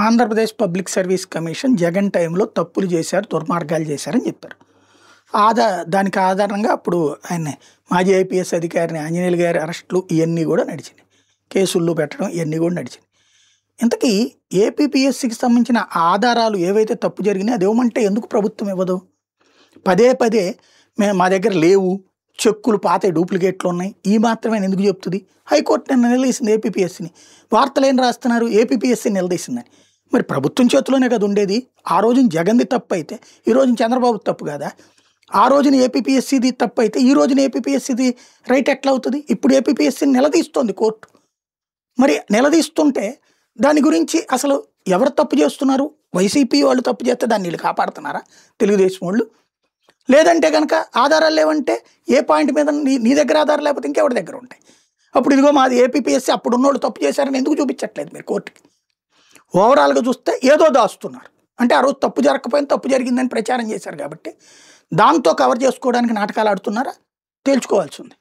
Andhra Pradesh public service commission Jagan టైంలో తప్పులు చేశారు, దుర్మార్గాలు చేశారని చెప్పారు. దానికి ఆధారంగా అప్పుడు ఆయన మాజీ ఐపీఎస్ అధికారిని ఆంజనేయులు గారి అరెస్టులు ఇవన్నీ కూడా నడిచినాయి. కేసుల్లో పెట్టడం ఇవన్నీ కూడా నడిచినాయి. ఇంతకీ ఏపీపీఎస్సీకి సంబంధించిన ఆధారాలు ఏవైతే తప్పు జరిగినాయి అది ఇవ్వమంటే ఎందుకు ప్రభుత్వం ఇవ్వదు? పదే పదే మా దగ్గర లేవు, చెక్కులు పాత డూప్లికేట్లు ఉన్నాయి, ఈ మాత్రమే ఎందుకు చెప్తుంది? హైకోర్టు నిన్న నిలదీసింది ఏపీపీఎస్సీని. వార్తలు ఏం రాస్తున్నారు? ఏపీపీఎస్సీని నిలదీసిందని. మరి ప్రభుత్వం చేతిలోనే కదా ఉండేది. ఆ రోజున జగన్ది తప్పు అయితే ఈ రోజున చంద్రబాబు తప్పు కదా. ఆ రోజున ఏపీపీఎస్సీది తప్పు అయితే ఈ రోజున ఏపీపీఎస్సీది రైట్ ఎట్లా అవుతుంది? ఇప్పుడు ఏపీపీఎస్సీని నిలదీస్తోంది కోర్టు. మరి నిలదీస్తుంటే దాని గురించి అసలు ఎవరు తప్పు చేస్తున్నారు? వైసీపీ వాళ్ళు తప్పు చేస్తే దాన్ని వీళ్ళు కాపాడుతున్నారా? తెలుగుదేశం వాళ్ళు. లేదంటే కనుక ఆధారాలు లేవంటే ఏ పాయింట్ మీద నీ దగ్గర ఆధారాలు లేకపోతే ఇంకెవరి దగ్గర ఉంటాయి? అప్పుడు ఇదిగో మాది ఏపీపీఎస్సీ అప్పుడు ఉన్నోళ్ళు తప్పు చేశారని ఎందుకు చూపించట్లేదు మీరు కోర్టుకి? ఓవరాల్గా చూస్తే ఏదో దాస్తున్నారు. అంటే ఆ రోజు తప్పు జరగకపోయినా తప్పు జరిగిందని ప్రచారం చేశారు కాబట్టి దాంతో కవర్ చేసుకోవడానికి నాటకాలు ఆడుతున్నారా? తేల్చుకోవాల్సి ఉంది.